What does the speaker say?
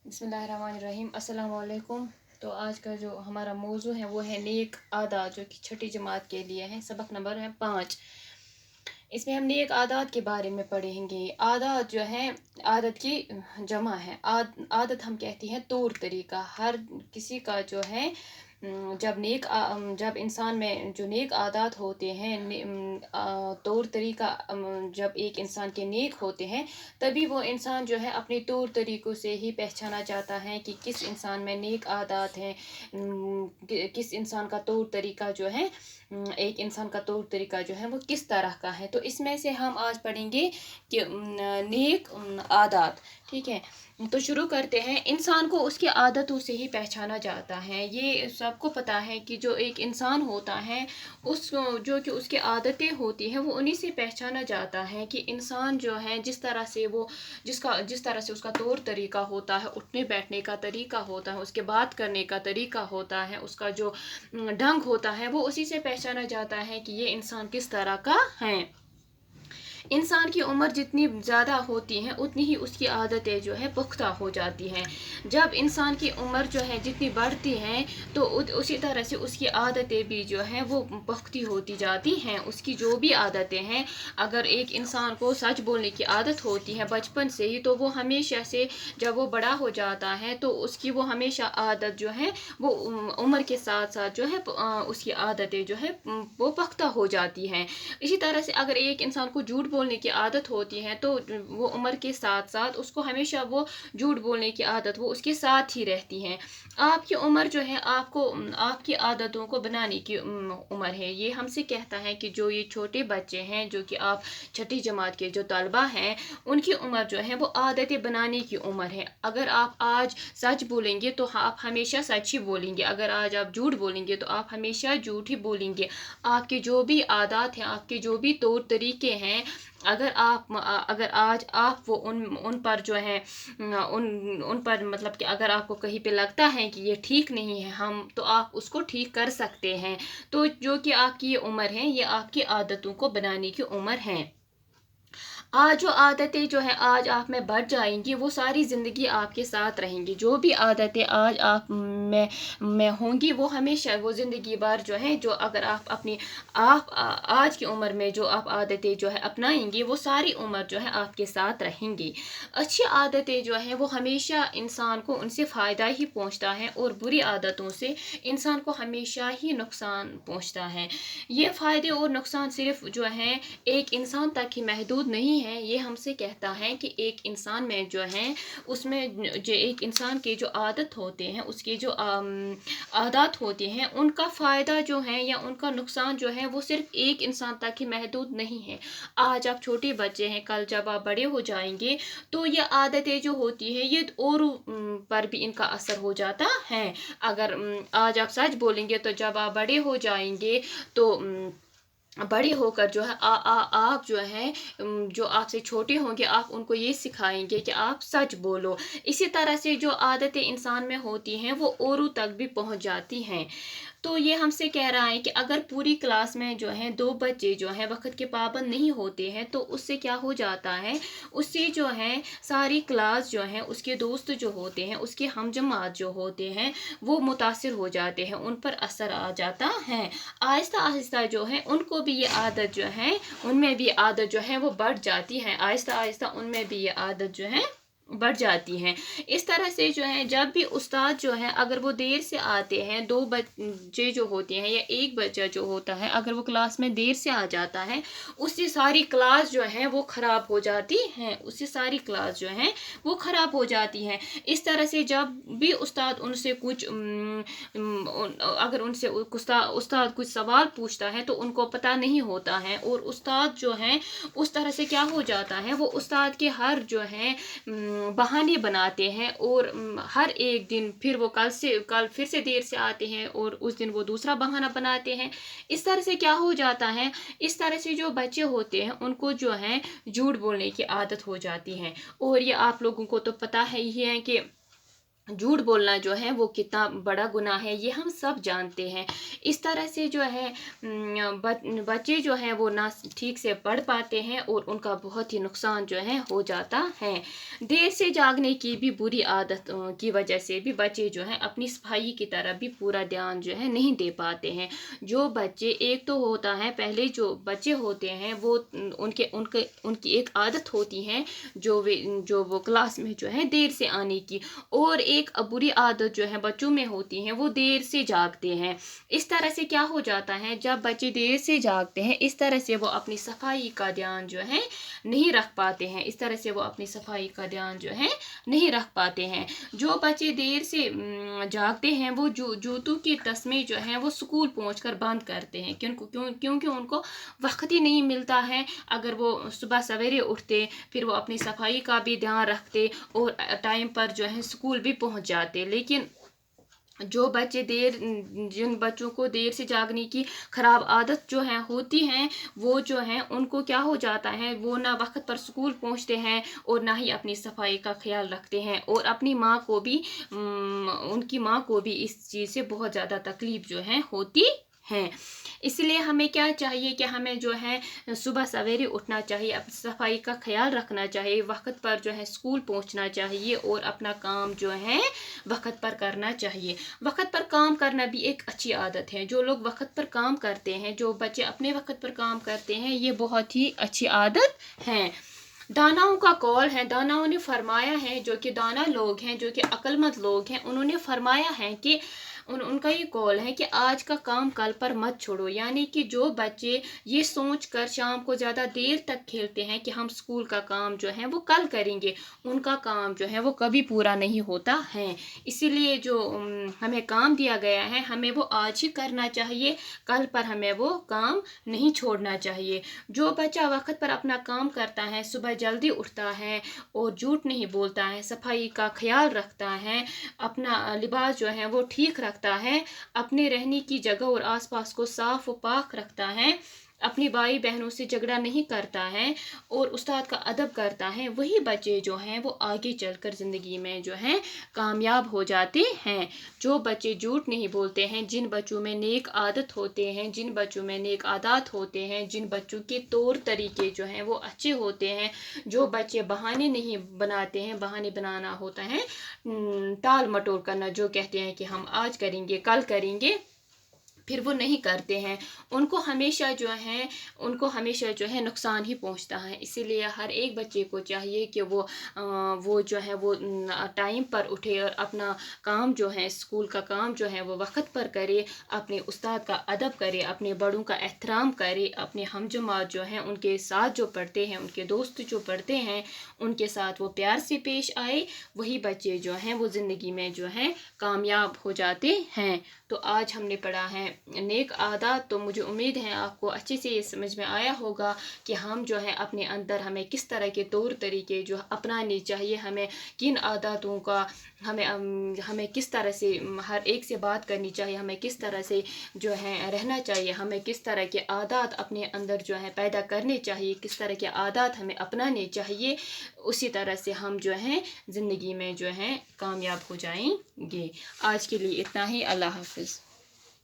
बिस्मिल्लाहिर्रहमानिर्रहीम अस्सलाम वालेकुम। तो आज का जो हमारा मौजू है वो है नेक आदात, जो कि छठी जमात के लिए है। सबक नंबर है 5। इसमें हम नेक आदात के बारे में पढ़ेंगे। आदात जो है आदत की जमा है। आदत हम कहती हैं तौर तरीका। हर किसी का जो है जब इंसान में जो नेक आदात होते हैं, तौर तरीका, जब एक इंसान के नेक होते हैं तभी वो इंसान जो है अपने तौर तरीक़ों से ही पहचाना जाता है कि किस इंसान में नेक आदात हैं। किस इंसान का तौर तरीका जो है, एक इंसान का तौर तरीका जो है वो किस तरह का है। तो इसमें से हम आज पढ़ेंगे कि नेक आदात। ठीक है, तो शुरू करते हैं। इंसान को उसकी आदतों से ही पहचाना जाता है। ये सबको पता है कि जो एक इंसान होता है उस जो कि उसकी आदतें होती हैं वो उन्हीं से पहचाना जाता है कि इंसान जो है जिस तरह से जिस तरह से उसका तौर तरीका होता है, उठने बैठने का तरीका होता है, उसके बात करने का तरीका होता है, उसका जो ढंग होता है, वो उसी से पहचाना जाता है कि ये इंसान किस तरह का है। इंसान की उम्र जितनी ज़्यादा होती है उतनी ही उसकी आदतें जो है पुख्ता हो जाती हैं। जब इंसान की उम्र जो है जितनी बढ़ती है तो उसी तरह से उसकी आदतें भी जो है वो पुख्ती होती जाती हैं। उसकी जो भी आदतें हैं, अगर एक इंसान को सच बोलने की आदत होती है बचपन से ही, तो वो हमेशा से जब वो बड़ा हो जाता है तो उसकी वो हमेशा आदत जो है वो उम्र के साथ साथ जो है उसकी आदतें जो है वो पुख्ता हो जाती हैं। इसी तरह से अगर एक इंसान को झूठ बोलने की आदत होती है तो वो उम्र के साथ साथ उसको हमेशा वो झूठ बोलने की आदत वो उसके साथ ही रहती है। आपकी उम्र जो है आपको आपकी आदतों को बनाने की उम्र है। ये हमसे कहता है कि जो ये छोटे बच्चे हैं, जो कि आप छठी जमात के जो तलबा हैं, उनकी उम्र जो है वो आदतें बनाने की उम्र है। अगर आप आज सच बोलेंगे तो आप हमेशा सच ही बोलेंगे। अगर आज आप झूठ बोलेंगे तो आप हमेशा झूठ ही बोलेंगे। आपके जो भी आदत हैं, आपके जो भी तौर तरीके हैं, अगर आज आप वो उन पर जो है उन पर मतलब कि अगर आपको कहीं पे लगता है कि ये ठीक नहीं है, हम तो आप उसको ठीक कर सकते हैं। तो जो कि आपकी ये उम्र है, ये आपकी आदतों को बनाने की उम्र है। आज जो आदतें जो है आज आप में बढ़ जाएंगी वो सारी ज़िंदगी आपके साथ रहेंगी। जो भी आदतें आज आप में होंगी वो हमेशा वो ज़िंदगी भर जो है, जो अगर आप अपनी आज की उम्र में जो आप आदतें जो है अपनाएंगी वो सारी उम्र जो है आपके साथ रहेंगी। अच्छी आदतें जो है वो हमेशा इंसान को उनसे फ़ायदा ही पहुंचता है और बुरी आदतों से इंसान को हमेशा ही नुकसान पहुंचता है। ये फ़ायदे और नुकसान सिर्फ जो है एक इंसान तक ही महदूद नहीं है। ये हमसे कहता है कि एक इंसान में जो है उसमें जो एक इंसान के जो आदत होते हैं, उसके जो आदत होते हैं, उनका फ़ायदा जो है या उनका नुकसान जो है वो सिर्फ एक इंसान तक ही महदूद नहीं है। आज आप छोटे बच्चे हैं, कल जब आप बड़े हो जाएंगे तो ये आदतें जो होती है ये और पर भी इनका असर हो जाता है। अगर आज आप सच बोलेंगे तो जब आप बड़े हो जाएंगे तो बड़े होकर जो है आप जो है जो आपसे छोटे होंगे आप उनको ये सिखाएंगे कि आप सच बोलो। इसी तरह से जो आदतें इंसान में होती हैं वो औरों तक भी पहुंच जाती हैं। तो ये हमसे कह रहा है कि अगर पूरी क्लास में जो है 2 बच्चे जो है वक्त के पाबंद नहीं होते हैं तो उससे क्या हो जाता है, उससे जो है सारी क्लास जो है, उसके दोस्त जो होते हैं, उसके हमजमात जो होते हैं वो मुतासिर हो जाते हैं, उन पर असर आ जाता है। आहिस्ता आहिस्ता जो है उनको भी ये आदत जो है, उनमें भी आदत जो है वो बढ़ जाती है। आहिस्ता आहिस्ता उनमें भी ये आदत जो है बढ़ जाती हैं। इस तरह से जो है जब भी उस्ताद जो है अगर वो देर से आते हैं, 2 बच्चे जो होते हैं या एक बच्चा जो होता है अगर वो क्लास में देर से आ जाता है, उससे सारी क्लास जो है वो ख़राब हो जाती है, उससे सारी क्लास जो है वो ख़राब हो जाती है। इस तरह से जब भी उस्ताद उनसे कुछ अगर उनसे उस्ताद कुछ सवाल पूछता है तो उनको पता नहीं होता है और उस्ताद जो है उस तरह से क्या हो जाता है, वो उस्ताद के हर जो है बहाने बनाते हैं और हर एक दिन फिर वो कल फिर से देर से आते हैं और उस दिन वो दूसरा बहाना बनाते हैं। इस तरह से क्या हो जाता है, इस तरह से जो बच्चे होते हैं उनको जो है झूठ बोलने की आदत हो जाती है। और ये आप लोगों को तो पता है ही है कि झूठ बोलना जो है वो कितना बड़ा गुनाह है, ये हम सब जानते हैं। इस तरह से जो है बच्चे जो हैं वो ना ठीक से पढ़ पाते हैं और उनका बहुत ही नुकसान जो है हो जाता है। देर से जागने की भी बुरी आदत की वजह से भी बच्चे जो हैं अपनी सफाई की तरफ भी पूरा ध्यान जो है नहीं दे पाते हैं। जो बच्चे, एक तो होता है पहले जो बच्चे होते हैं वो उनके उनके उनकी एक आदत होती है जो वो क्लास में जो है देर से आने की, और एक बुरी आदत जो है बच्चों में होती है वो देर से जागते हैं। इस तरह से क्या हो जाता है, जब बच्चे देर से जागते हैं इस तरह से वो अपनी सफाई का ध्यान जो है नहीं रख पाते हैं, इस तरह से वो अपनी सफाई का ध्यान जो है नहीं रख पाते हैं। जो बच्चे देर से जागते हैं वो जूतों की तस्में जो हैं वो स्कूल पहुंचकर बंद करते हैं, क्योंकि उनको वक्त ही नहीं मिलता है। अगर वो सुबह सवेरे उठते फिर वो अपनी सफाई का भी ध्यान रखते और टाइम पर जो है स्कूल भी पहुंच जाते। लेकिन जो बच्चे जिन बच्चों को देर से जागने की ख़राब आदत जो है होती हैं, वो जो है उनको क्या हो जाता है, वो ना वक्त पर स्कूल पहुंचते हैं और ना ही अपनी सफाई का ख्याल रखते हैं, और अपनी माँ को भी उनकी माँ को भी इस चीज़ से बहुत ज़्यादा तकलीफ जो है होती हैं। इसलिए हमें क्या चाहिए कि हमें जो है सुबह सवेरे उठना चाहिए, अपनी सफाई का ख्याल रखना चाहिए, वक्त पर जो है स्कूल पहुंचना चाहिए और अपना काम जो है वक्त पर करना चाहिए। वक्त पर काम करना भी एक अच्छी आदत है। जो लोग वक्त पर काम करते हैं, जो बच्चे अपने वक्त पर काम करते हैं, ये बहुत ही अच्छी आदत है। दानाओं का कौल है, दानाओं ने फरमाया है, जो कि दाना लोग हैं, जो कि अक्लमंद लोग हैं, उन्होंने फरमाया है कि उनका ये कॉल है कि आज का काम कल पर मत छोड़ो। यानी कि जो बच्चे ये सोच कर शाम को ज़्यादा देर तक खेलते हैं कि हम स्कूल का काम जो है वो कल करेंगे, उनका काम जो है वो कभी पूरा नहीं होता है। इसीलिए जो हमें काम दिया गया है हमें वो आज ही करना चाहिए, कल पर हमें वो काम नहीं छोड़ना चाहिए। जो बच्चा वक्त पर अपना काम करता है, सुबह जल्दी उठता है और झूठ नहीं बोलता है, सफाई का ख्याल रखता है, अपना लिबास जो है वो ठीक रखता है, अपने रहने की जगह और आसपास को साफ व पाक रखता है, अपनी भाई बहनों से झगड़ा नहीं करता है और उस्ताद का अदब करता है, वही बच्चे जो हैं वो आगे चलकर ज़िंदगी में जो हैं कामयाब हो जाते हैं। जो बच्चे झूठ नहीं बोलते हैं, जिन बच्चों में नेक आदत होते हैं, जिन बच्चों में नेक आदत होते हैं, जिन बच्चों के तौर तरीके जो हैं वो अच्छे होते हैं, जो बच्चे बहाने नहीं बनाते हैं, बहाने बनाना होता है टाल मटोल करना, जो कहते हैं कि हम आज करेंगे कल करेंगे, फिर वो नहीं करते हैं, उनको हमेशा जो है नुकसान ही पहुंचता है। इसीलिए हर एक बच्चे को चाहिए कि वो जो है वो टाइम पर उठे और अपना काम जो है स्कूल का काम जो है वो वक्त पर करे, अपने उस्ताद का अदब करे, अपने बड़ों का एहतराम करे, अपने हमजमात जो हैं उनके साथ जो पढ़ते हैं, उनके दोस्त जो पढ़ते हैं, उनके साथ वो प्यार से पेश आए, वही बच्चे जो हैं वो ज़िंदगी में जो हैं कामयाब हो जाते हैं। तो आज हमने पढ़ा है नेक आदत। तो मुझे उम्मीद है आपको अच्छे से ये समझ में आया होगा कि हम जो है अपने अंदर हमें किस तरह के तौर तरीके जो अपनाने चाहिए, हमें किन आदतों का हमें किस तरह से हर एक से बात करनी चाहिए, हमें किस तरह से जो है रहना चाहिए, हमें किस तरह के आदत अपने अंदर जो है पैदा करने चाहिए, किस तरह के आदत हमें अपनाने चाहिए, उसी तरह से हम जो है ज़िंदगी में जो है कामयाब हो जाएंगे। आज के लिए इतना ही। अल्लाह हाफिज़।